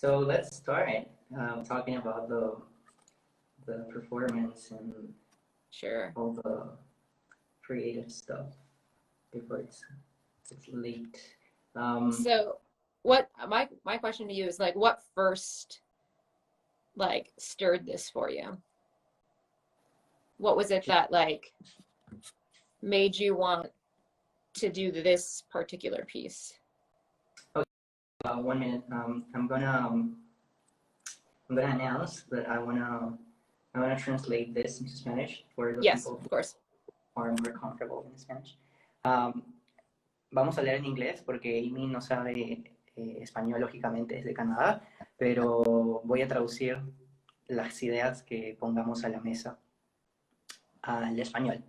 So let's start talking about the performance and Sure. all the creative stuff before it's late. So what my question to you is like, what first like stirred this for you? What was it that like made you want to do this particular piece? Okay, 1 minute. I'm gonna announce that I wanna translate this into Spanish for the Yes, people of course. who are more comfortable in Spanish. Vamos a leer en inglés porque Amy no sabe español, lógicamente, es de Canadá, pero voy a traducir las ideas que pongamos a la mesa al español.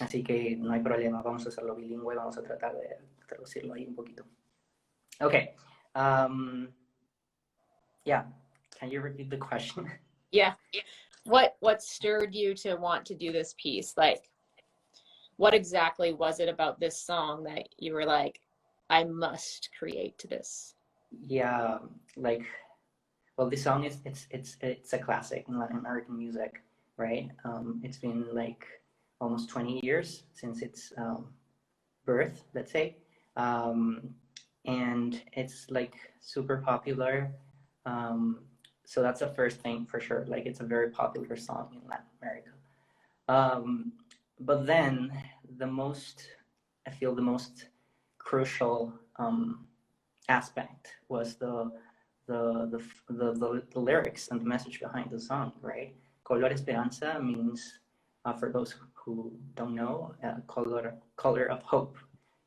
Así que no hay problema, vamos a hacerlo bilingüe, vamos a tratar de traducirlo ahí un poquito. Okay. Yeah. Can you repeat the question? Yeah. What stirred you to want to do this piece? Like, what exactly was it about this song that you were like, I must create this? Yeah, like, well, this song is it's a classic in Latin American music, right? It's been like almost 20 years since its birth, let's say, and it's like super popular. So that's the first thing for sure. Like, it's a very popular song in Latin America. But then I feel the most crucial aspect was the lyrics and the message behind the song, right? Color Esperanza means, for those who don't know, color of hope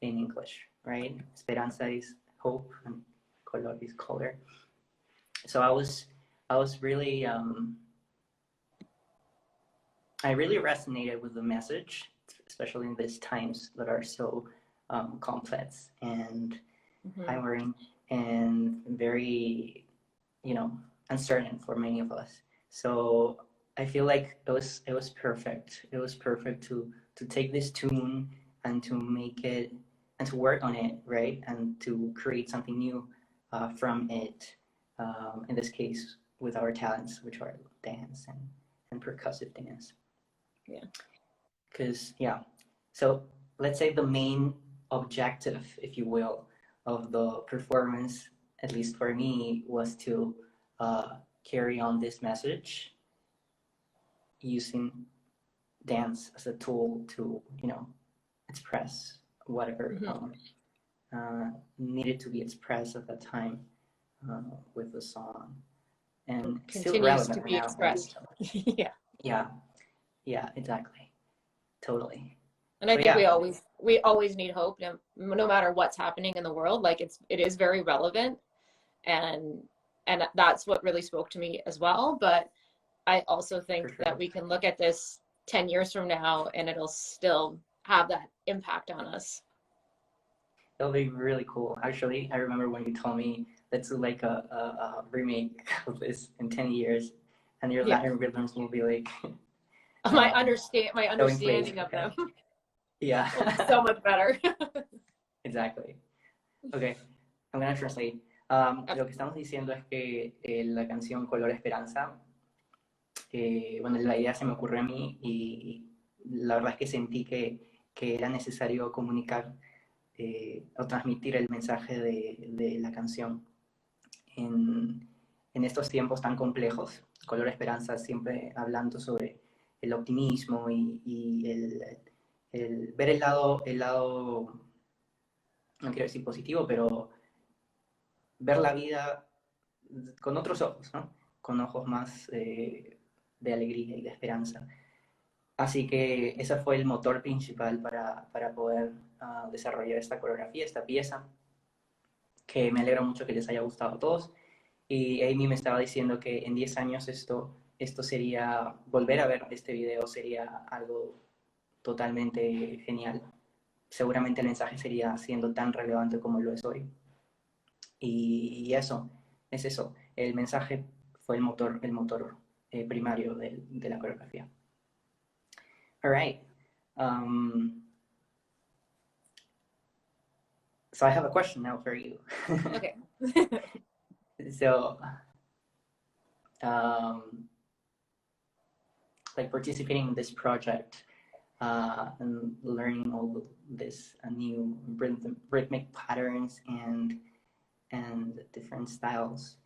in English, right? Esperanza is hope and color is color. So I was really I really resonated with the message, especially in these times that are so complex and hammering and very, uncertain for many of us. So I feel like it was perfect. It was perfect to take this tune and to make it and to work on it, right? And to create something new from it. In this case, with our talents, which are dance and percussive dance. Yeah. Because so let's say the main objective, if you will, of the performance, at least for me, was to carry on this message using dance as a tool to, express whatever needed to be expressed at that time with the song, and still Continues to relevant be now. expressed. Yeah, exactly, totally. And I think we always need hope, no matter what's happening in the world. Like it is very relevant, and that's what really spoke to me as well. But I also think that we can look at this 10 years from now and it'll still have that impact on us. That'll be really cool. Actually, I remember when you told me let's do like a remake of this in 10 years, and your Latin rhythms will be like my understanding of them. Yeah. So much better. Exactly. Okay, I'm gonna translate. Lo que estamos diciendo es que la canción Color Esperanza, bueno, la idea se me ocurrió a mí y la verdad es que sentí que era necesario comunicar o transmitir el mensaje de la canción en estos tiempos tan complejos. Color Esperanza siempre hablando sobre el optimismo y el ver el lado, no quiero decir positivo, pero ver la vida con otros ojos, ¿no? Con ojos más de alegría y de esperanza. Así que ese fue el motor principal para poder desarrollar esta coreografía, esta pieza, que me alegra mucho que les haya gustado a todos. Y Amy me estaba diciendo que en 10 años esto sería, volver a ver este video sería algo totalmente genial. Seguramente el mensaje sería siendo tan relevante como lo es hoy. Y eso, es eso. El mensaje fue el motor primario de la coreografía. All right. So I have a question now for you. Okay. So, like participating in this project and learning all this new rhythmic patterns and different styles.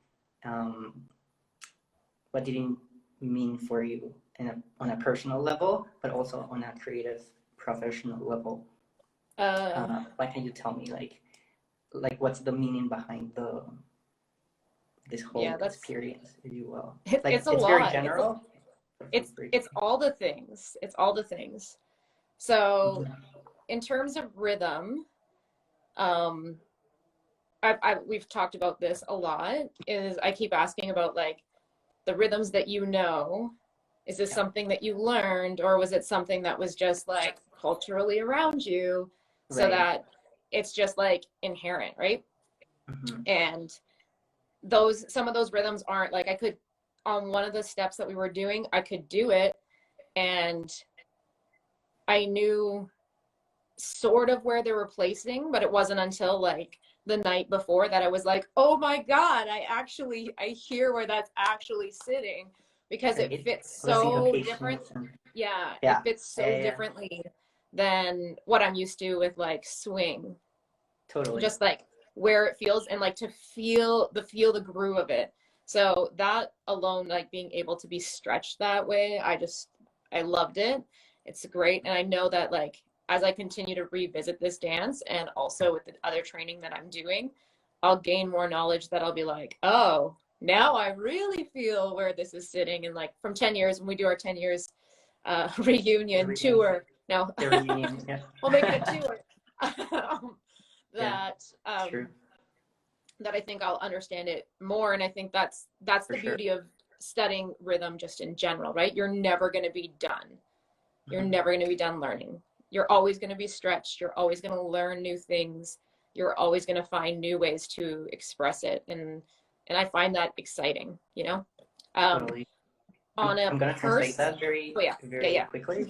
What did it mean for you on a personal level, but also on a creative, professional level? What can you tell me? Like what's the meaning behind this whole experience, if you will? Like it's a it's lot. very general. It's all the things. It's all the things. So in terms of rhythm, we've talked about this a lot, is I keep asking about like the rhythms that you know. Is this something that you learned, or was it something that was just like culturally around you, so that it's just like inherent, right? And some of those rhythms aren't like, I could, on one of the steps that we were doing, I could do it and I knew sort of where they were placing, but it wasn't until like the night before that I was like, oh my God, I hear where that's actually sitting, because it fits so different. It fits so differently than what I'm used to with like swing. Totally. Just like where it feels, and like to feel the groove of it. So that alone, like being able to be stretched that way, I loved it. It's great. And I know that like as I continue to revisit this dance, and also with the other training that I'm doing, I'll gain more knowledge that I'll be like, oh, now I really feel where this is sitting. And like from 10 years, when we do our 10 years reunion tour, no, we'll make it a tour. That I think I'll understand it more. And I think that's the beauty of studying rhythm just in general, right? You're never going to be done. You're never going to be done learning. You're always going to be stretched. You're always going to learn new things. You're always going to find new ways to express it. And I find that exciting, you know? Totally. I'm going to translate that very quickly.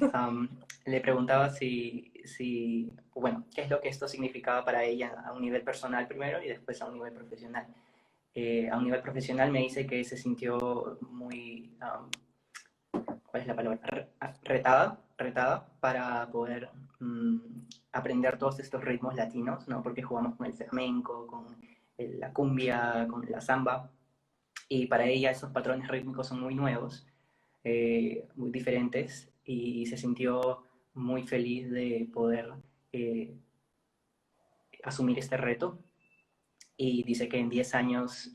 Le preguntaba bueno, qué es lo que esto significaba para ella a un nivel personal primero y después a un nivel profesional. A un nivel profesional me dice que se sintió muy, ¿cuál es la palabra? Retada para poder aprender todos estos ritmos latinos, ¿no? Porque jugamos con el flamenco, con la cumbia, con la samba, y para ella esos patrones rítmicos son muy nuevos, muy diferentes, y se sintió muy feliz de poder asumir este reto, y dice que en 10 años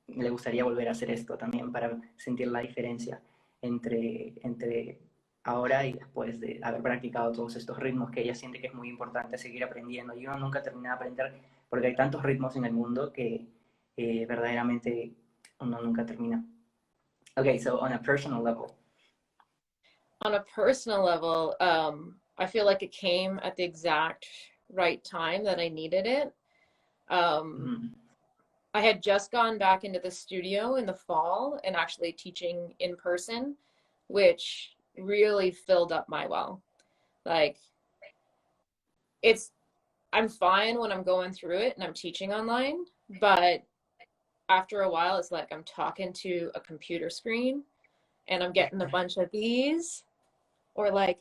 le gustaría volver a hacer esto también para sentir la diferencia entre ahora y después de haber practicado todos estos ritmos, que ella siente que es muy importante seguir aprendiendo, y uno nunca termina de aprender porque hay tantos ritmos en el mundo que verdaderamente uno nunca termina. Okay, so on a personal level. On a personal level, I feel like it came at the exact right time that I needed it. I had just gone back into the studio in the fall and actually teaching in person, which really filled up my well. Like, I'm fine when I'm going through it and I'm teaching online, but after a while, it's like I'm talking to a computer screen and I'm getting a bunch of these, or like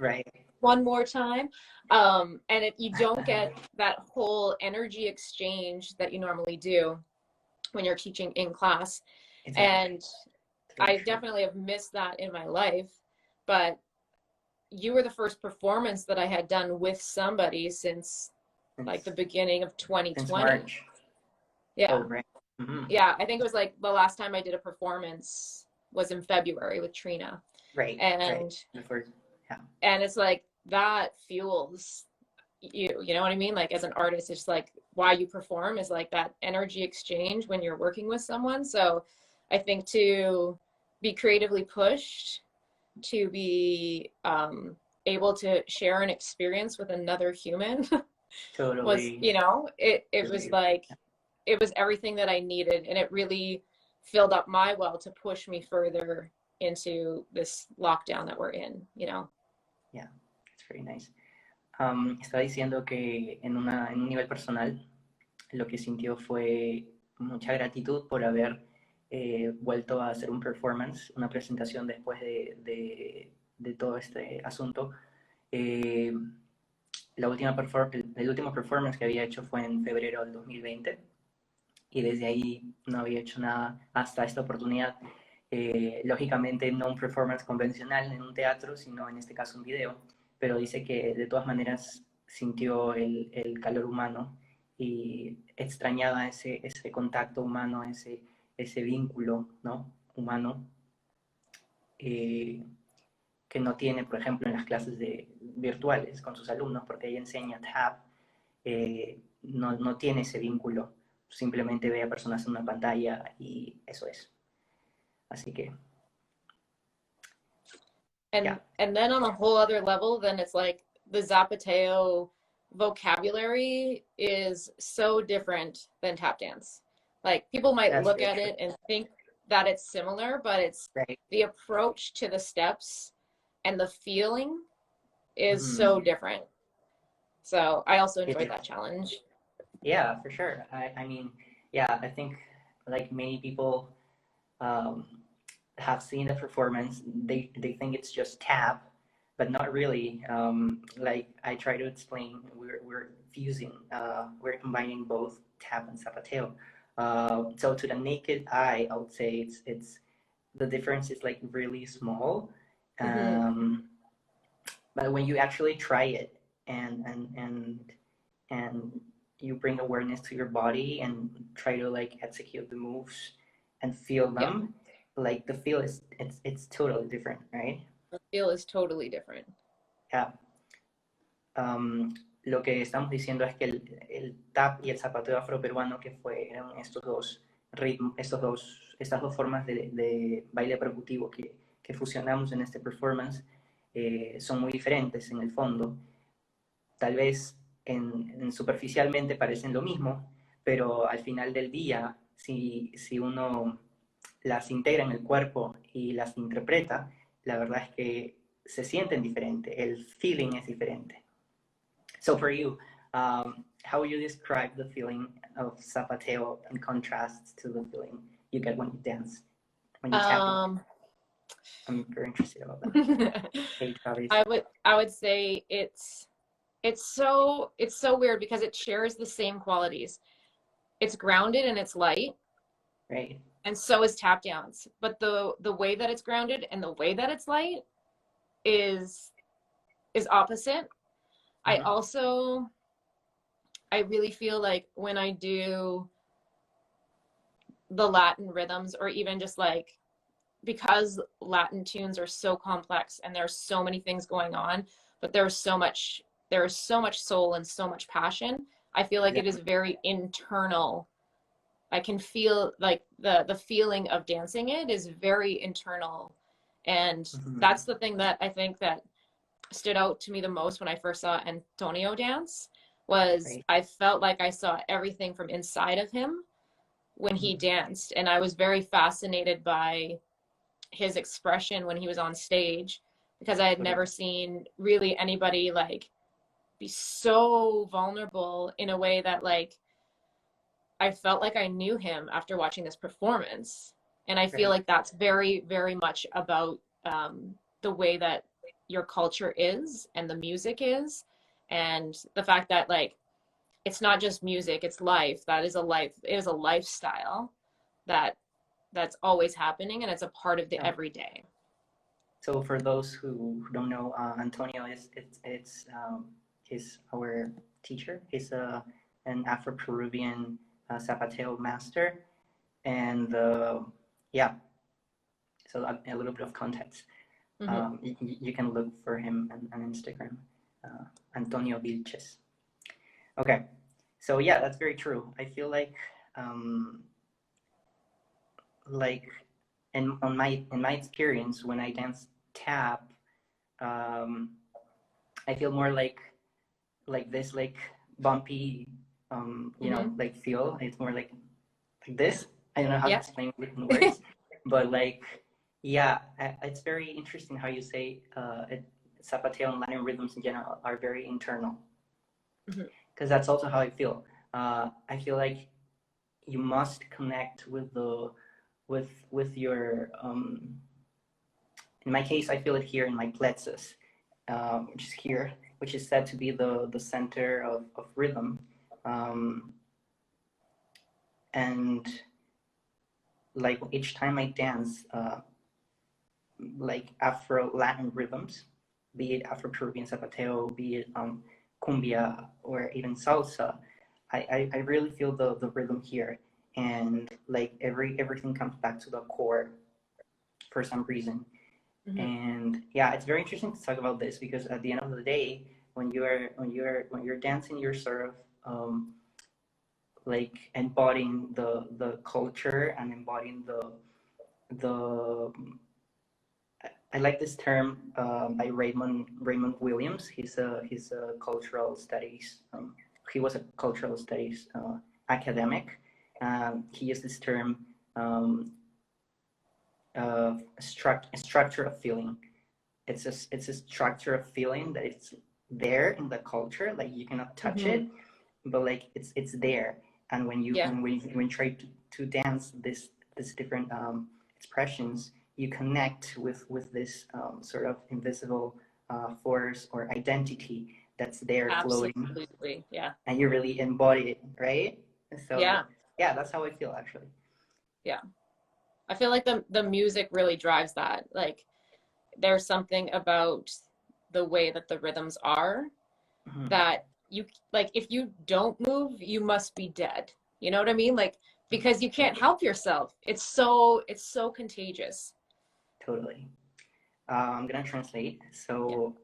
one more time. And you don't get that whole energy exchange that you normally do when you're teaching in class. And I definitely have missed that in my life, but you were the first performance that I had done with somebody since like the beginning of 2020. Yeah. Yeah, I think it was like the last time I did a performance was in February with Trina. And it's like that fuels you know what I mean? Like as an artist, it's like why you perform is like that energy exchange when you're working with someone. So I think to be creatively pushed, to be able to share an experience with another human was, you know, it was like, it was everything that I needed, and it really filled up my well to push me further into this lockdown that we're in, you know? Yeah, it's very nice. Está diciendo que en un nivel personal lo que sintió fue mucha gratitud por haber vuelto a hacer un performance, una presentación después de todo este asunto. El último performance que había hecho fue en febrero del 2020 y desde ahí no había hecho nada hasta esta oportunidad. Lógicamente no un performance convencional en un teatro, sino en este caso un video, pero dice que de todas maneras sintió el calor humano y extrañaba ese contacto humano, ese vínculo, ¿no? Humano, que no tiene, por ejemplo, en las clases virtuales con sus alumnos, porque ella enseña TAP, no tiene ese vínculo, simplemente ve a personas en una pantalla y eso es. Así que, yeah. And then on a whole other level, then it's like the Zapateo vocabulary is so different than tap dance. Like people might That's look very at true. it and think that it's similar, but it's Right. the approach to the steps and the feeling is so Mm-hmm. different. So I also It enjoyed is. that challenge. Yeah, for sure. I mean, yeah, I think like many people um, have seen the performance, they think it's just tap, but not really. Like I try to explain, we're fusing, we're combining both tap and zapateo. So to the naked eye, I would say it's the difference is like really small. Mm-hmm. But when you actually try it and you bring awareness to your body and try to like execute the moves and feel Yeah, them, like the feel is it's totally different, right? the feel is totally different. Yeah. Lo que estamos diciendo es que el tap y el zapateo afroperuano, que fueron estos dos ritmos, estas dos formas de baile percutivo que fusionamos en este performance, son muy diferentes en el fondo. Tal vez superficialmente parecen lo mismo, pero al final del día, si uno las integra en el cuerpo y las interpreta, la verdad es que se sienten diferente, el feeling es diferente. So for you, how would you describe the feeling of zapateo in contrast to the feeling you get when you dance, when you tap in? I'm very interested about that. Hey, Travis. I would say it's so weird because it shares the same qualities. It's grounded and it's light. Right. And so is tap dance. But the way that it's grounded and the way that it's light is opposite. Mm-hmm. I really feel like when I do the Latin rhythms, or even just like, because Latin tunes are so complex and there's so many things going on, but there's so much soul and so much passion. I feel like it is very internal. I can feel like the feeling of dancing it is very internal. And Mm-hmm. that's the thing that I think that stood out to me the most when I first saw Antonio dance was Right. I felt like I saw everything from inside of him when he danced. And I was very fascinated by his expression when he was on stage, because I had never seen really anybody like be so vulnerable in a way that like I felt like I knew him after watching this performance. And I feel Right. like that's very, very much about the way that your culture is and the music is, and the fact that like it's not just music, it's life. That is a life. It is a lifestyle that's always happening, and it's a part of the everyday. So for those who don't know, Antonio is our teacher. He's an Afro-Peruvian Zapateo master, and yeah. So a little bit of context. You can look for him on Instagram, Antonio Vilches. Okay, so yeah, that's very true. I feel like in my experience when I dance tap, I feel more like this like bumpy you know like feel. It's more like this. I don't know how to explain it in words, but like yeah, it's very interesting how you say Zapateo and Latin rhythms in general are very internal, because that's also how I feel. I feel like you must connect with with your in my case, I feel it here in my plexus, which is here, which is said to be the center of rhythm. And like each time I dance, like Afro-Latin rhythms, be it Afro-Peruvian zapateo, be it cumbia, or even salsa, I really feel the rhythm here. And like everything comes back to the core for some reason. Mm-hmm. And yeah, it's very interesting to talk about this because at the end of the day, when you're dancing, you're sort of like embodying the culture and embodying the I like this term by Raymond Williams. He's a cultural studies. He was a cultural studies academic. He used this term structure of feeling. It's a structure of feeling that it's there in the culture. Like you cannot touch it, but like it's there. And when you when you try to dance this different expressions, you connect with this sort of invisible force or identity that's there floating. Absolutely, yeah. And you really embody it, right? So yeah, that's how I feel actually. Yeah, I feel like the music really drives that. Like there's something about the way that the rhythms are that you like if you don't move, you must be dead. You know what I mean? Like because you can't help yourself. It's so contagious. Totally. I'm gonna translate. So,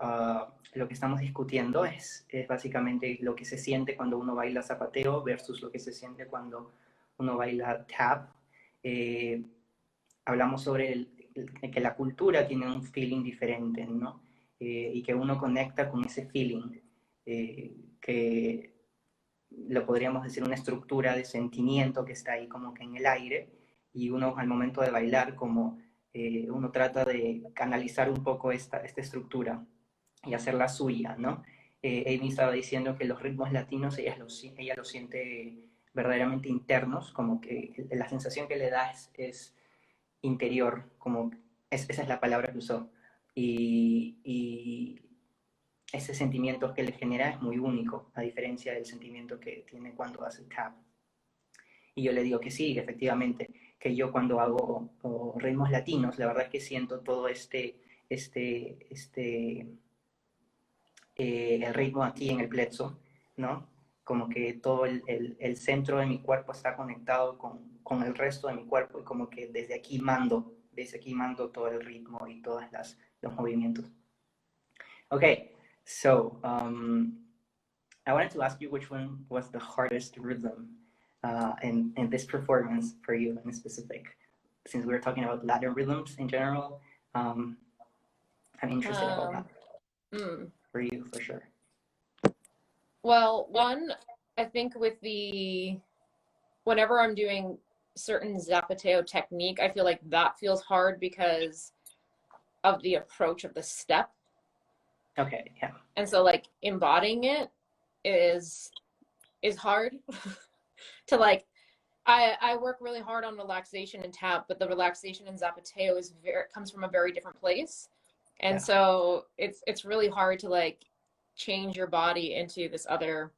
lo que estamos discutiendo es básicamente lo que se siente cuando uno baila zapateo versus lo que se siente cuando uno baila tap. Hablamos sobre que la cultura tiene un feeling diferente, ¿no? Y que uno conecta con ese feeling, que lo podríamos decir una estructura de sentimiento que está ahí como que en el aire, y uno al momento de bailar como uno trata de canalizar un poco esta estructura y hacerla suya, ¿no? Amy estaba diciendo que los ritmos latinos ella los siente verdaderamente internos, como que la sensación que le da es interior, como esa es la palabra que usó, y ese sentimiento que le genera es muy único, a diferencia del sentimiento que tiene cuando hace tap. Y yo le digo que sí, efectivamente, que yo cuando hago ritmos latinos, la verdad es que siento todo el ritmo aquí en el plexo, ¿no? Como que todo el centro de mi cuerpo está conectado con el resto de mi cuerpo y como que desde aquí mando todo el ritmo y todos los movimientos. Okay, so I wanted to ask you which one was the hardest rhythm in this performance for you in specific, since we're talking about Latin rhythms in general. I'm interested about that for you, for sure. Well, one, I think with whenever I'm doing certain zapateo technique, I feel like that feels hard because of the approach of the step. Okay, yeah. And so like embodying it is hard to like, I work really hard on relaxation and tap, but the relaxation in zapateo comes from a very different place. And so it's really hard to like change your body into this other.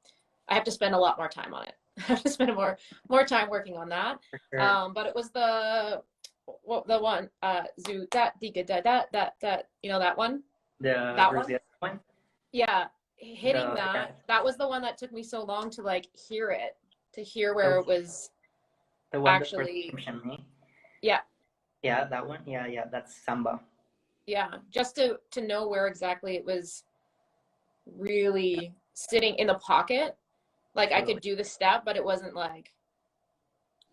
I have to spend a lot more time on it. I have to spend more time working on that. For sure. But it was the one zu that diga da that you know that one. That one. Yeah, hitting that was the one that took me so long to like hear it, to hear where it was the one actually. Yeah, that one. Yeah, that's samba. Yeah, just to know where exactly it was really sitting in the pocket. Like I could do the step, but it wasn't like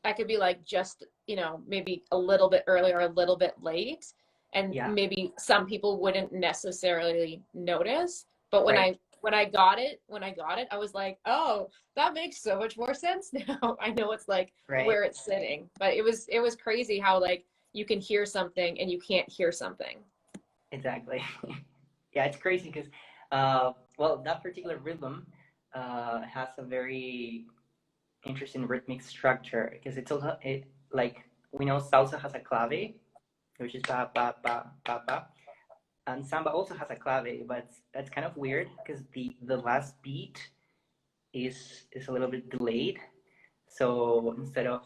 I could be like just, you know, maybe a little bit early or a little bit late. And maybe some people wouldn't necessarily notice. But when I got it, I was like, oh, that makes so much more sense now. I know it's like where it's sitting. But it was crazy how like you can hear something and you can't hear something. Exactly. Yeah, it's crazy because well, that particular rhythm has a very interesting rhythmic structure because it's like we know salsa has a clave, which is ba ba ba ba ba, and samba also has a clave, but that's kind of weird because the last beat is a little bit delayed. So instead of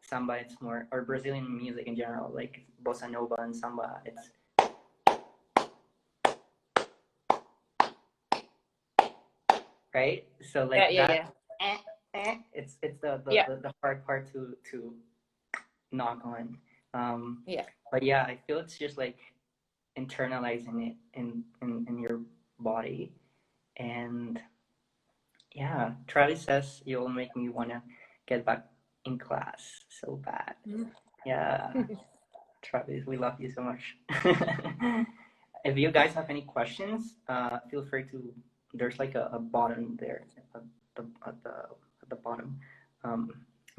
samba, it's more, or Brazilian music in general, like bossa nova and samba, it's right. So like that, it's the hard part to knock on. But yeah, I feel it's just like internalizing it in your body. And yeah, Travis says you'll make me want to get back in class so bad. Yeah, Travis, we love you so much. If you guys have any questions, feel free to. There's like a button there at the bottom. I'm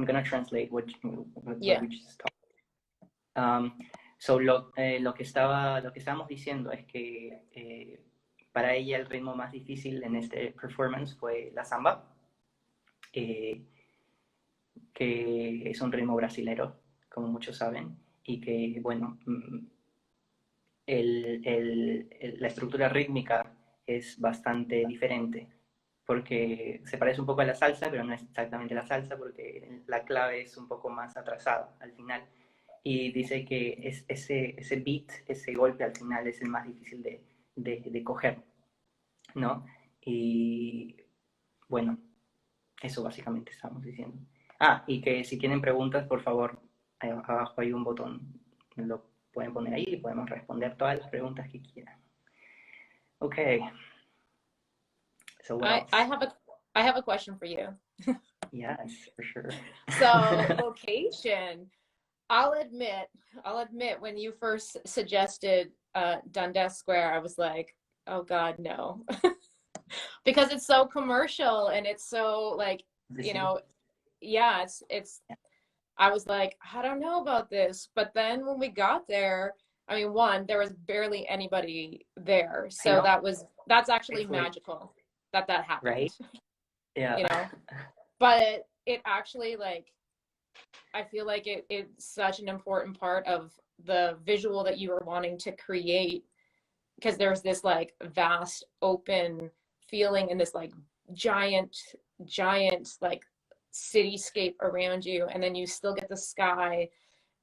gonna translate what we just talked. So lo que estábamos diciendo es que para ella el ritmo más difícil en este performance fue la samba, que es un ritmo brasilero, como muchos saben, y que, bueno, la estructura rítmica es bastante diferente, porque se parece un poco a la salsa, pero no es exactamente la salsa, porque la clave es un poco más atrasada al final. Y dice que ese beat, ese golpe al final es el más difícil de coger, ¿no? Y bueno, eso básicamente estamos diciendo. Y que si tienen preguntas, por favor, abajo hay un botón, lo pueden poner ahí y podemos responder todas las preguntas que quieran. Okay. So what else? I have a question for you. Yes, for sure. So location, I'll admit when you first suggested Dundas Square, I was like, oh God, no. Because it's so commercial and it's so like, you know, yeah, it's I was like, I don't know about this. But then when we got there, I mean, one, there was barely anybody there. So that's actually magical that happened. Right? Yeah. You know, but it actually, like, I feel like it's such an important part of the visual that you were wanting to create, because there's this like vast open feeling and this like giant like cityscape around you, and then you still get the sky,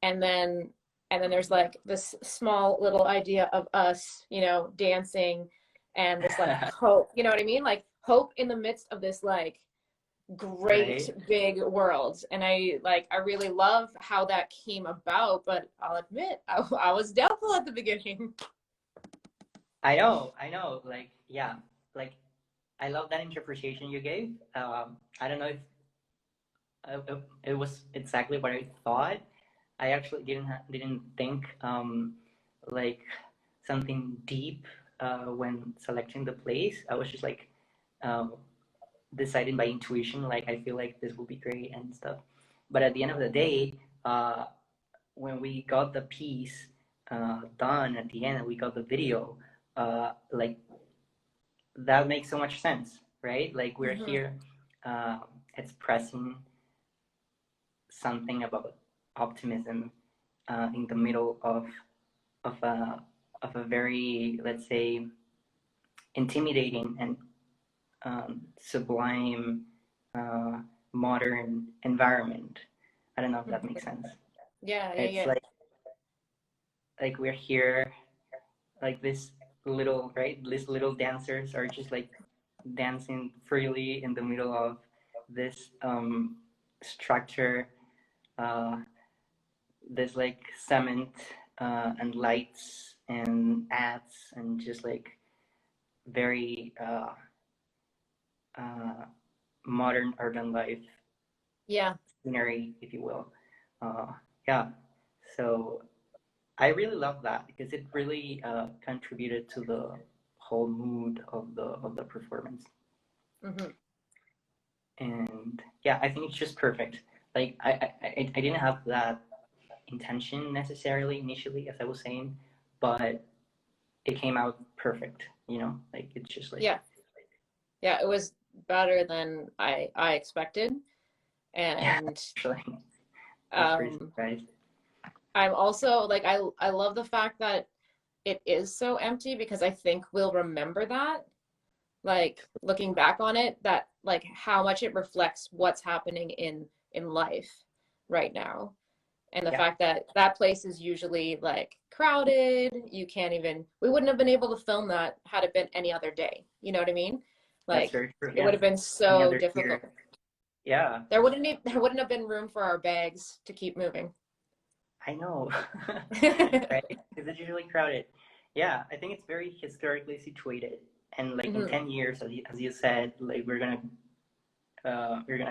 and then there's like this small little idea of us, you know, dancing, and this like hope, you know what I mean, like hope in the midst of this like great big world. And I really love how that came about, but I'll admit I was doubtful at the beginning. I know, like, yeah, like I love that interpretation you gave. I don't know if it was exactly what I thought. I actually didn't think like something deep when selecting the place. I was just like deciding by intuition, like I feel like this will be great and stuff. But at the end of the day, when we got the piece done at the end and we got the video, like that makes so much sense, right? Like we're here expressing something about optimism in the middle of a very, let's say, intimidating and sublime modern environment. I don't know if that makes sense. It's like we're here, like this little, right, these little dancers are just like dancing freely in the middle of this structure, there's like cement and lights and ads and just like very modern urban life scenery, if you will. So I really love that because it really contributed to the whole mood of the performance. And yeah, I think it's just perfect. Like I didn't have that intention necessarily initially, as I was saying, but it came out perfect, you know, like it's just like it was better than I expected. And That's pretty Um, surprised. I'm also like I love the fact that it is so empty because I think we'll remember that, like looking back on it, that like how much it reflects what's happening in life right now. And the Yeah, fact that that place is usually like crowded, you can't even, we wouldn't have been able to film that had it been any other day. You know what I mean? that's Like very true. it would Yeah. have been Any so other difficult. year. Yeah, There wouldn't have been room for our bags to keep moving. I know. Right? Because it's usually crowded. Yeah, I think it's very historically situated. And like in Mhm. 10 years, as you said, like we're gonna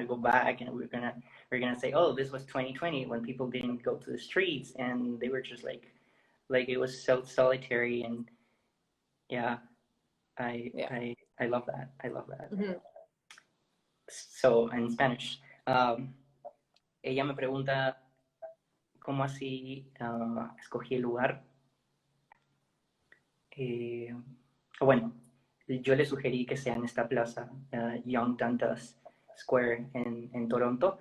go back and we're gonna say, oh, this was 2020 when people didn't go to the streets and they were just like it was so solitary. And yeah, I Yeah. I I love that. I love that. Mhm. So in Spanish, ella me pregunta cómo así escogí el lugar. Eh, bueno, yo le sugerí que sea en esta plaza, Young Dantas Square en Toronto,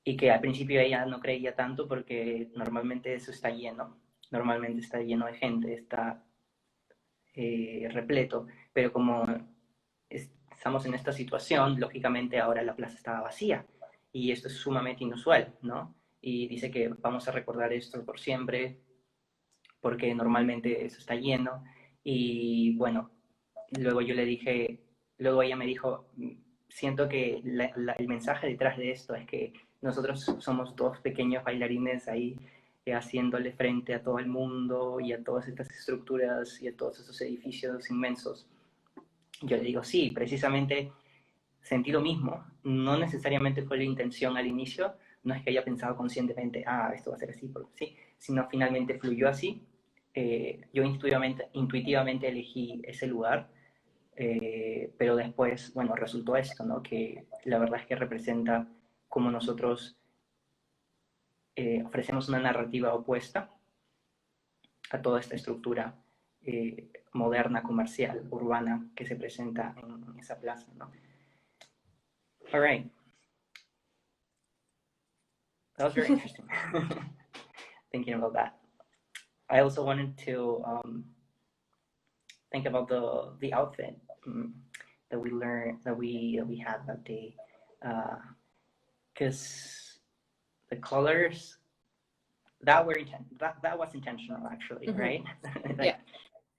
y que al principio ella no creía tanto porque normalmente eso está lleno, normalmente está lleno de gente, está repleto, pero como estamos en esta situación, lógicamente ahora la plaza estaba vacía y esto es sumamente inusual, ¿no? Y dice que vamos a recordar esto por siempre porque normalmente eso está lleno y bueno, luego yo le dije, luego ella me dijo, siento que el mensaje detrás de esto es que nosotros somos dos pequeños bailarines ahí haciéndole frente a todo el mundo y a todas estas estructuras y a todos esos edificios inmensos. Yo le digo, sí, precisamente sentí lo mismo, no necesariamente fue la intención al inicio, no es que haya pensado conscientemente, ah, esto va a ser así, porque sí, sino finalmente fluyó así. Yo intuitivamente elegí ese lugar, pero después, bueno, resultó esto, ¿no? Que la verdad es que representa cómo nosotros ofrecemos una narrativa opuesta a toda esta estructura moderna, comercial, urbana que se presenta en esa plaza, ¿no? All right. That was very interesting. Thinking about that. I also wanted to think about the outfit that we learned that we had that day, because the colors that was intentional actually, Mhm. right? Like, Yeah.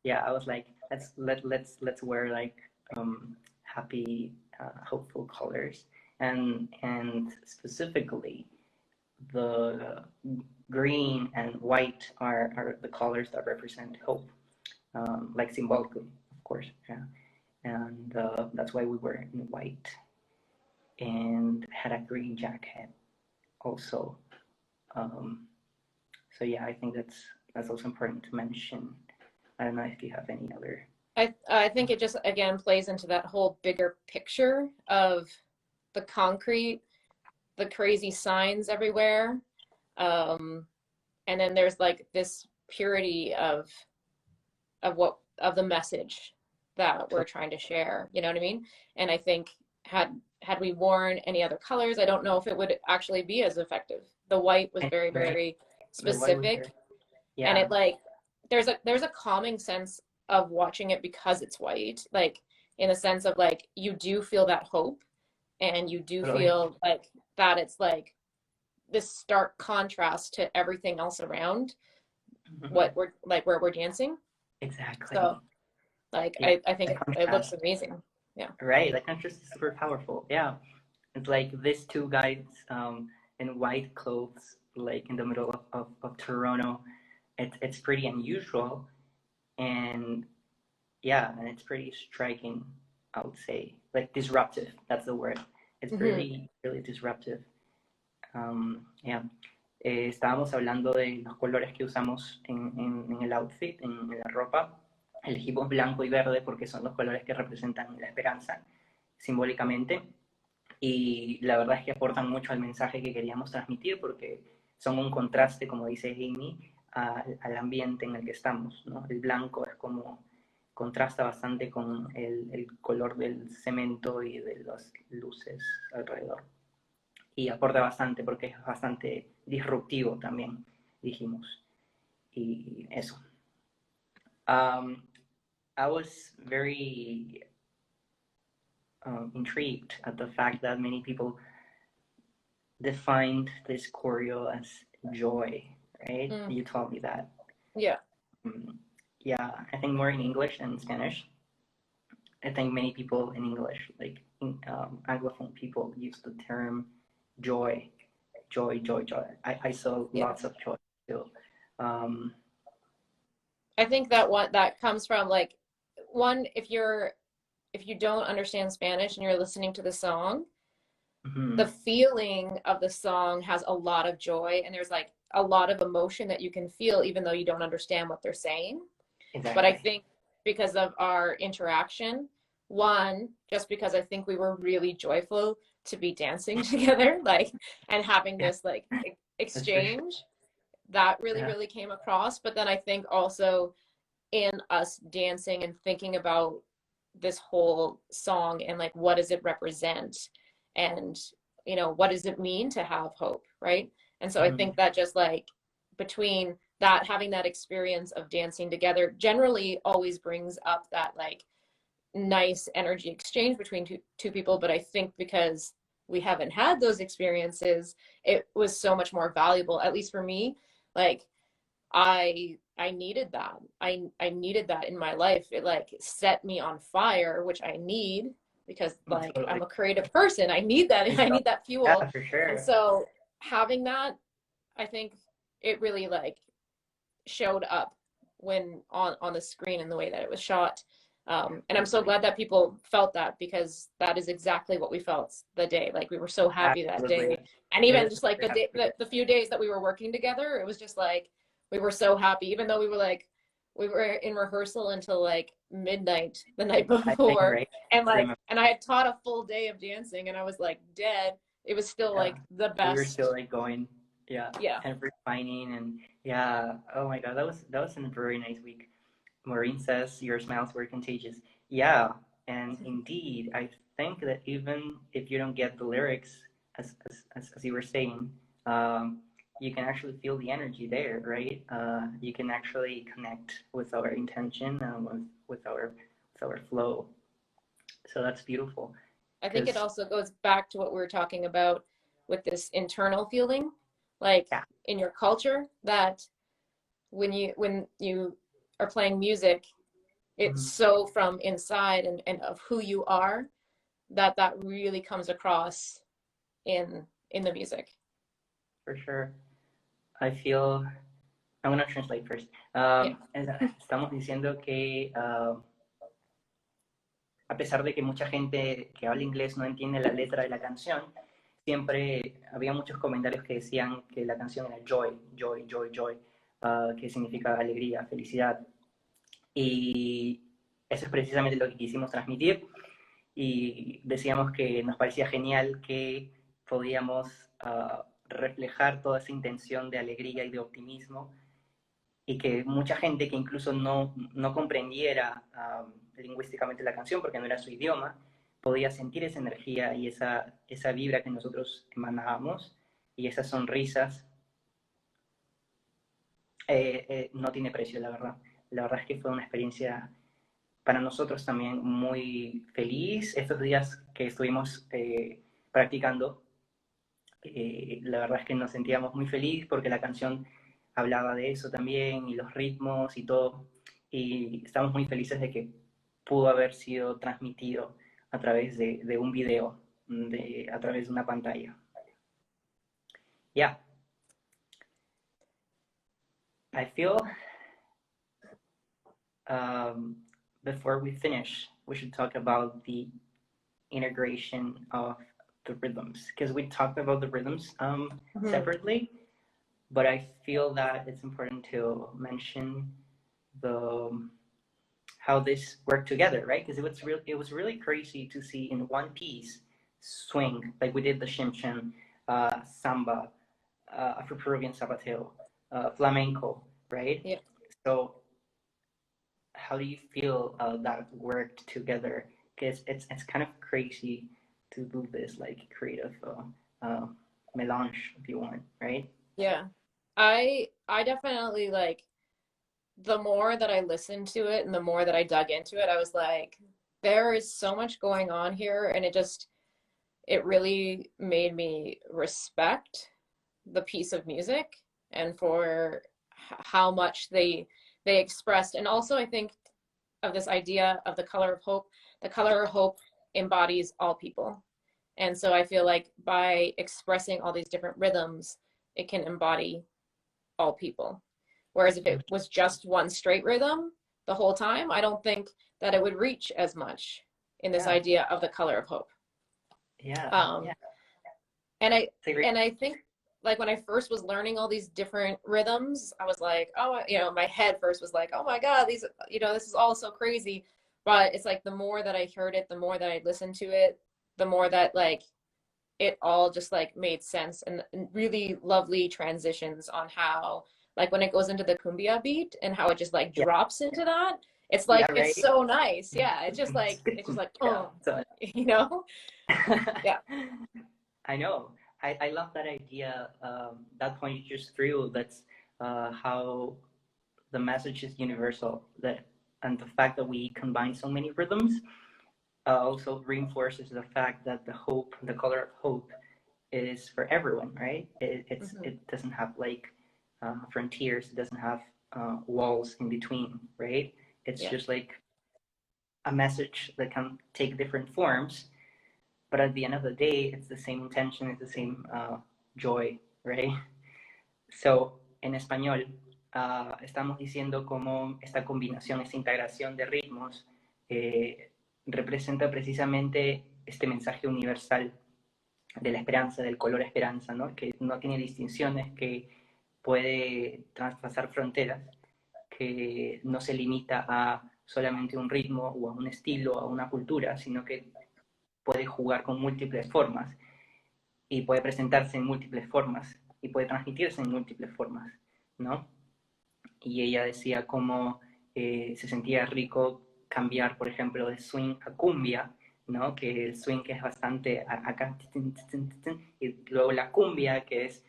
yeah, I was like, let's wear like happy, hopeful colors, and specifically the green and white are the colors that represent hope, like symbolically, of course. Yeah. And that's why we were in white and had a green jacket also. Um, so yeah, I think that's also important to mention. I don't know if you have any other. I think it just again plays into that whole bigger picture of the concrete, the crazy signs everywhere. Um, and then there's like this purity of what of the message that we're trying to share. You know what I mean? And I think had we worn any other colors, I don't know if it would actually be as effective. The white was very, Right. very The white was specific, there. and Yeah. it like there's a calming sense of watching it because it's white, like in the sense of like you do feel that hope, and you do Totally. feel like that it's like this stark contrast to everything else around what we're like where we're dancing. Exactly. So like Yeah. I think The it looks contrast. amazing. Yeah. Right. The contrast is super powerful. Yeah. It's like these two guys in white clothes, like in the middle of Toronto. It's pretty unusual, and yeah, and it's pretty striking, I would say. Like disruptive, that's the word. It's Mm-hmm. really, really disruptive. Yeah. Estábamos hablando de los colores que usamos en el outfit, en la ropa. Elegimos blanco y verde porque son los colores que representan la esperanza simbólicamente. Y la verdad es que aportan mucho al mensaje que queríamos transmitir porque son un contraste, como dice Amy, al ambiente en el que estamos, ¿no? El blanco es como contrasta bastante con el color del cemento y de las luces alrededor. y aporta bastante porque es bastante disruptivo también, dijimos. Y eso. I was very intrigued at the fact that many people defined this choreo as joy, right? You told me that. Yeah. Yeah, I think more in English than in Spanish. I think many people in English, like Anglophone people, use the term joy, joy, joy, joy. I saw lots of joy too. I think that comes from like one, if you don't understand Spanish and you're listening to the song, the feeling of the song has a lot of joy, and there's like a lot of emotion that you can feel even though you don't understand what they're saying. Exactly. But I think because of our interaction, one, just because I think we were really joyful to be dancing together, like, and having this like exchange, that really came across. But then I think also in us dancing and thinking about this whole song and like what does it represent, and you know, what does it mean to have hope, right? And so I think that just like between that, having that experience of dancing together generally always brings up that like nice energy exchange between two people. But I think because we haven't had those experiences, it was so much more valuable, at least for me. Like I needed that. I needed that in my life. It like set me on fire, which I need because like totally. I'm a creative person. I need that. I need that fuel. Yeah, for sure. And so having that, I think it really like showed up when on the screen in the way that it was shot. And I'm so glad that people felt that, because that is exactly what we felt the day. Like we were so happy that day. And even just like the few days that we were working together, it was just like we were so happy, even though we were in rehearsal until like midnight the night before. Right? And like, and I had taught a full day of dancing and I was like dead. It was still like the best. We were still like going, and refining, and oh my god, that was a very nice week. Maureen says your smiles were contagious. Yeah, and indeed, I think that even if you don't get the lyrics, as you were saying, you can actually feel the energy there, right? You can actually connect with our intention and with our flow. So that's beautiful. I think it also goes back to what we were talking about with this internal feeling, like in your culture, that when you are playing music, it's so from inside and of who you are, that really comes across in the music. For sure. I feel, I'm going to translate first. Estamos diciendo que a pesar de que mucha gente que habla inglés no entiende la letra de la canción, siempre había muchos comentarios que decían que la canción era joy, joy, joy, joy, que significa alegría, felicidad. Y eso es precisamente lo que quisimos transmitir. Y decíamos que nos parecía genial que podíamos reflejar toda esa intención de alegría y de optimismo, y que mucha gente que incluso no comprendiera lingüísticamente la canción porque no era su idioma, podía sentir esa energía y esa vibra que nosotros emanábamos, y esas sonrisas. No tiene precio, la verdad. La verdad es que fue una experiencia para nosotros también muy feliz. Estos días que estuvimos practicando, la verdad es que nos sentíamos muy felices porque la canción hablaba de eso también, y los ritmos y todo, y estamos muy felices de que pudo haber sido transmitido a través de un video, a través de una pantalla. Yeah. I feel before we finish, we should talk about the integration of the rhythms, because we talked about the rhythms separately, but I feel that it's important to mention how this worked together, right? Because it was really crazy to see in one piece swing, like we did the shimshin, samba, Afro-Peruvian zapateo, flamenco, right? Yeah. So how do you feel that worked together? Because it's kind of crazy to do this like creative melange, if you want, right? Yeah. I definitely like the more that I listened to it and the more that I dug into it, I was like, there is so much going on here, and it really made me respect the piece of music and for how much they expressed. And also I think of this idea of the color of hope. The color of hope embodies all people. And so I feel like by expressing all these different rhythms, it can embody all people. Whereas if it was just one straight rhythm the whole time, I don't think that it would reach as much in this idea of the color of hope. Yeah. Um, and I think like when I first was learning all these different rhythms, I was like, oh, my head first was like, oh my God, these, this is all so crazy. But it's like the more that I heard it, the more that I listened to it, the more that like it all just like made sense, and really lovely transitions on how like when it goes into the cumbia beat and how it just like drops into that. It's like, right. It's so nice. Yeah. It's just like, oh, yeah. I know. I love that idea. That point you just threw. That's how the message is universal. And the fact that we combine so many rhythms also reinforces the fact that the color of hope, is for everyone, right? It doesn't have like frontiers. It doesn't have walls in between, right? It's just like a message that can take different forms, but at the end of the day, it's the same intention, it's the same joy, right? So, en español, estamos diciendo cómo esta combinación, esta integración de ritmos representa precisamente este mensaje universal de la esperanza, del color esperanza, ¿no? Que no tiene distinciones, que puede traspasar fronteras, que no se limita a solamente un ritmo o a un estilo, a una cultura, sino que puede jugar con múltiples formas y puede presentarse en múltiples formas y puede transmitirse en múltiples formas, ¿no? Y ella decía cómo se sentía rico cambiar, por ejemplo, de swing a cumbia, ¿no? Que el swing que es bastante acá, y luego la cumbia que es...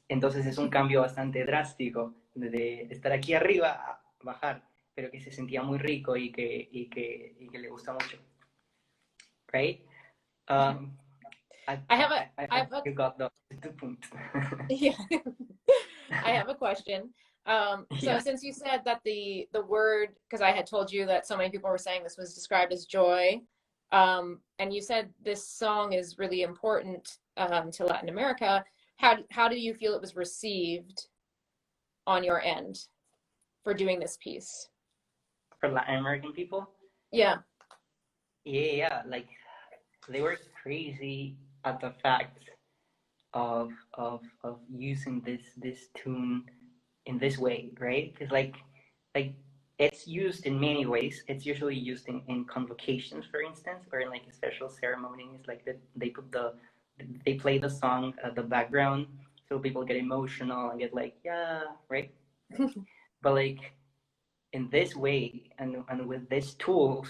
Entonces es un cambio bastante drástico de estar aquí arriba a bajar, pero que se sentía muy rico y que le gusta mucho. Right? You got the point. Yeah. I have a question. So since you said that the word, because I had told you that so many people were saying this was described as joy, and you said this song is really important to Latin America. How do you feel it was received on your end for doing this piece? For Latin American people? Yeah. Yeah, like they were crazy at the fact of using this tune in this way, right? Because like it's used in many ways. It's usually used in convocations, for instance, or in like a special ceremonies. Like they play the song at the background, so people get emotional and get like, yeah, right. But like in this way and with these tools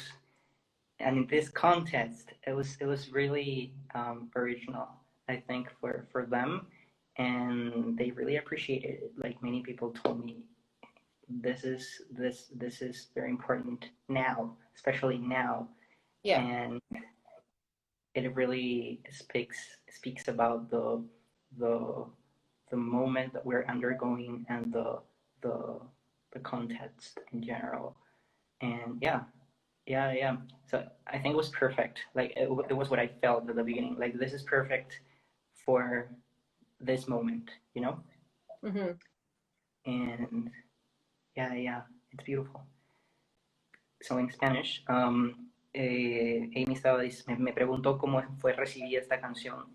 and in this context, it was really original, I think, for them, and they really appreciated it. Like many people told me, this is very important now, especially now. Yeah. And it really speaks about the moment that we're undergoing and the context in general. And yeah. So I think it was perfect. Like it was what I felt at the beginning. Like this is perfect for this moment, you know? Mm-hmm. And yeah, it's beautiful. So in Spanish, Amy me preguntó cómo fue recibida esta canción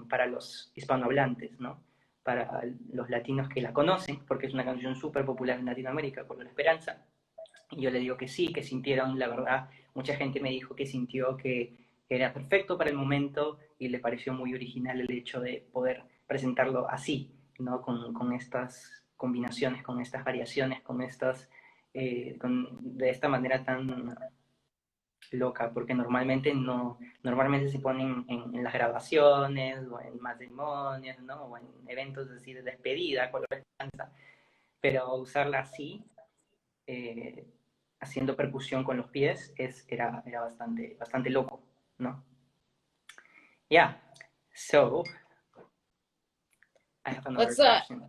para los hispanohablantes, ¿no? Para los latinos que la conocen, porque es una canción súper popular en Latinoamérica, por la Esperanza. Y yo le digo que sí, que sintieron, la verdad, mucha gente me dijo que sintió que era perfecto para el momento y le pareció muy original el hecho de poder presentarlo así, ¿no? Con estas combinaciones, con estas variaciones, de esta manera tan loca, porque normalmente se ponen en las grabaciones o en matrimonios, ¿no? O en eventos así de despedida, color esperanza, pero usarla así, haciendo percusión con los pies, era bastante loco, ¿no? Yeah, so I have another Let's question.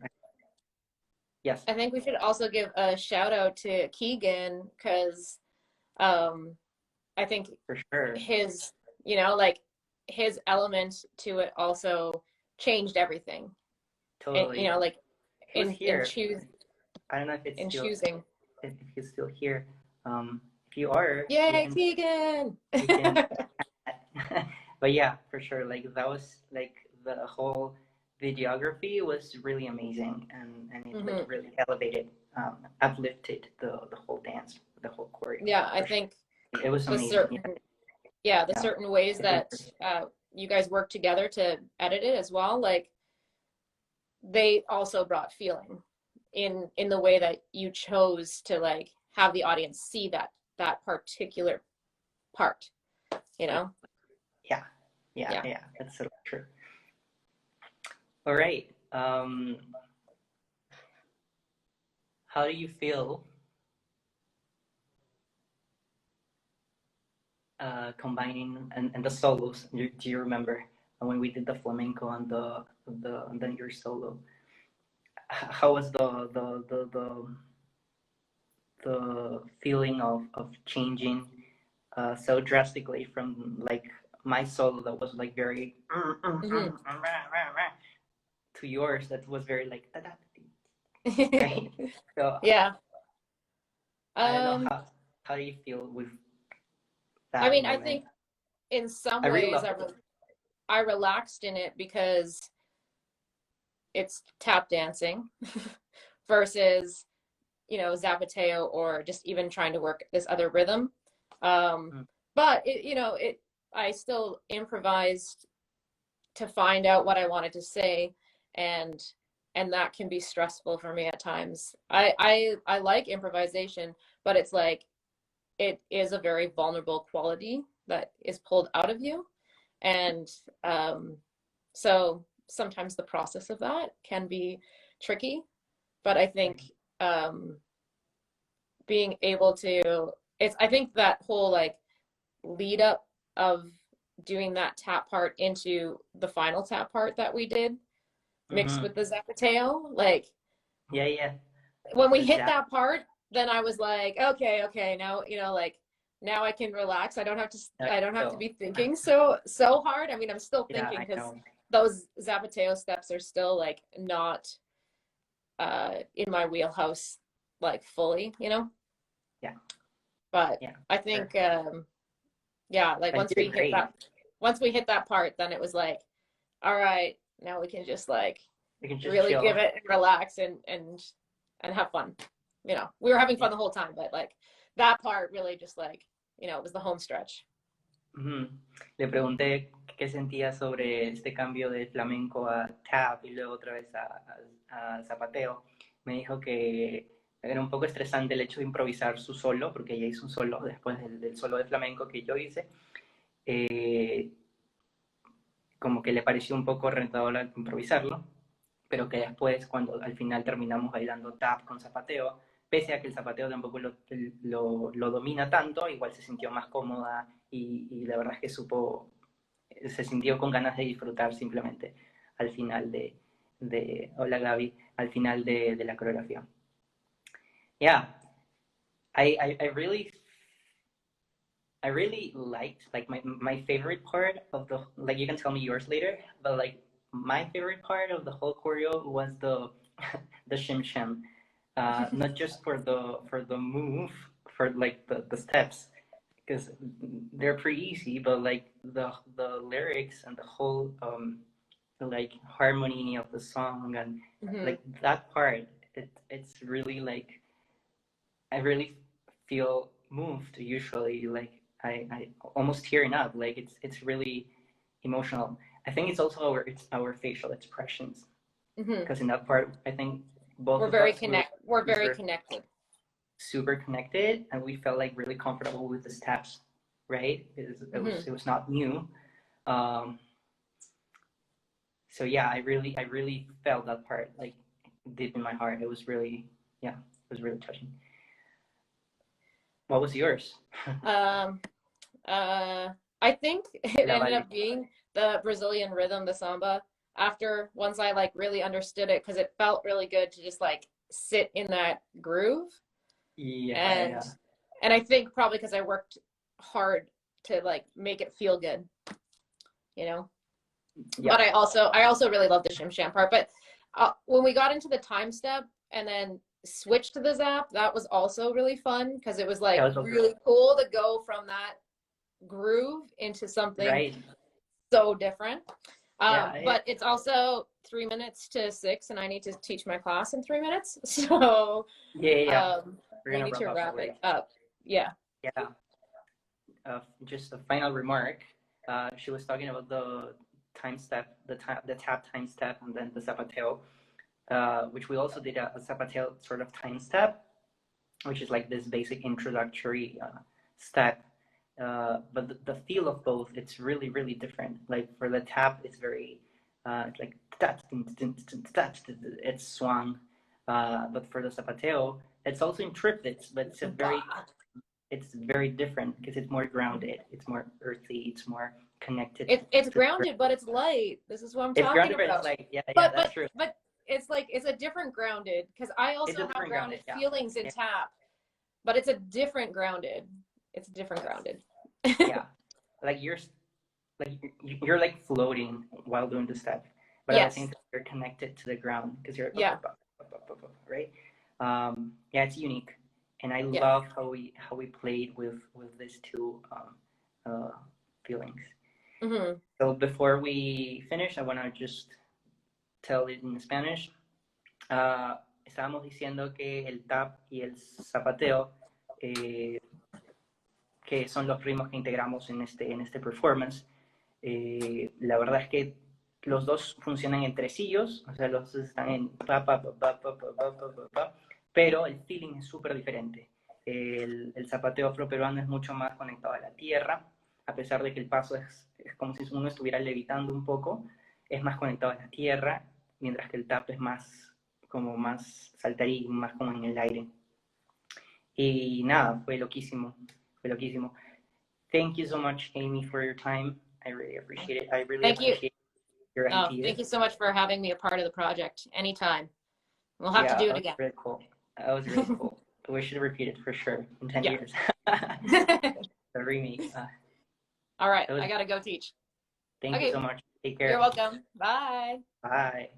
Yes. I think we should also give a shout out to Keegan because I think For sure. his, you know, like his element to it also changed everything. Totally. And, you know, like in choose. I don't know if it's in still choosing. If he's still here. If you are, yay, Keegan. But yeah, for sure. Like that was like the whole videography was really amazing, and it like really elevated, uplifted the whole dance, the whole choreo. Yeah, I think it was amazing. Certain ways that you guys work together to edit it as well, like they also brought feeling in the way that you chose to like have the audience see that particular part, you know? Yeah, that's so true. All right. How do you feel combining and the solos? Do you remember when we did the flamenco and then your solo? How was the feeling of changing so drastically from like my solo that was like very to yours that was very like right? So yeah. I don't know how do you feel with that? I mean, moment? I think in some ways I relaxed in it because it's tap dancing versus, you know, zapateo or just even trying to work this other rhythm. But I still improvised to find out what I wanted to say, and that can be stressful for me at times. I like improvisation, but it's like it is a very vulnerable quality that is pulled out of you, and so sometimes the process of that can be tricky. But I think being able to, I think that whole like lead up of doing that tap part into the final tap part that we did mixed with the zapateo, like when we hit that part, then I was like, okay, now, you know, like now I can relax. I don't have to be thinking so hard. I mean, I'm still thinking because those zapateo steps are still like not in my wheelhouse like fully, you know. But I think like once we hit that part, then it was like, all right, now we can just really chill. Give it and relax and have fun. You know, we were having fun the whole time, but like that part really just like, you know, it was the home stretch. Le pregunté qué sentía sobre este cambio de flamenco a tap y luego otra vez a zapateo. Me dijo que era un poco estresante el hecho de improvisar su solo, porque ella hizo un solo después del solo de flamenco que yo hice. Como que le pareció un poco retador improvisarlo, pero que después, cuando al final terminamos bailando tap con zapateo, pese a que el zapateo tampoco lo domina tanto, igual se sintió más cómoda y la verdad es que se sintió con ganas de disfrutar simplemente al final hola Gaby, al final de la coreografía. Yeah, I really liked, like my favorite part of the, like you can tell me yours later, but like my favorite part of the whole choreo was the shim shim. Not just for the move, for like the steps, because they're pretty easy, but like the lyrics and the whole like harmony of the song and like that part, it's really like I really feel moved usually, like I almost tearing up, like it's really emotional. I think it's also our facial expressions, because in that part I think both we're very connected, super connected, and we felt like really comfortable with the steps, right? Mm-hmm. It was not new. So yeah, I really felt that part like deep in my heart. It was really, yeah, it was really touching. What was yours? Um, I think it La ended Valle. up being the Brazilian rhythm, the samba. After once I like really understood it, because it felt really good to just like sit in that groove, Yeah, and yeah, and I think probably because I worked hard to like make it feel good, you know. yeah. But I also really love the shim sham part. But when we got into the time step and then switched to the zap, that was also really fun because it was That like was also really cool to go from that groove into something right. so different. Yeah, But it's also 3 minutes to 6, and I need to teach my class in 3 minutes. So yeah, yeah, yeah. We're we gonna need wrap to up wrap already. it up. Yeah. Yeah. Just a final remark. She was talking about the time step, the tap time step, and then the zapateo, which we also did a zapateo sort of time step, which is like this basic introductory step. But the feel of both, it's really different. Like for the tap, it's very, it's like it's swung. But for the zapateo, it's also in triplets, but it's very different because it's more grounded, it's more earthy, it's more connected It's to grounded, but it's light. This is what I'm it's talking grounded, but it's about. like yeah, But that's but true. but it's like it's a different grounded because I It's a also have different grounded grounded, yeah. feelings in Yeah, tap, but it's a different grounded. It's a different grounded. yeah. Like like you're like floating while doing the step, but at the same Yes. time you're connected to the ground because you're Yeah. right. Yeah, it's unique, and I Yeah. love how we played with these two feelings. Hmm. So before we finish, I want to just tell it in Spanish. Estábamos diciendo que el tap y el zapateo, eh, que son los ritmos que integramos en este performance, la verdad es que los dos funcionan entre sillos, o sea, los dos están en pa, pero el feeling es súper diferente. El zapateo afroperuano es mucho más conectado a la tierra, a pesar de que el paso es como si uno estuviera levitando un poco, es más conectado a la tierra, mientras que el tap es más como más saltarín, más como en el aire. Y nada, fue loquísimo, fue loquísimo. Thank you so much, Amy, for your time. I really appreciate it. I really Thank you. appreciate your Oh, ideas. thank you so much for having me a part of the project. Anytime. We'll have to Yeah, do that it was again. really cool. That was really cool. We should repeat it for sure in 10 Yeah. years. The remake. All right. Was, I got to go teach. thank you Okay. so much. Take care. You're welcome. Bye. Bye.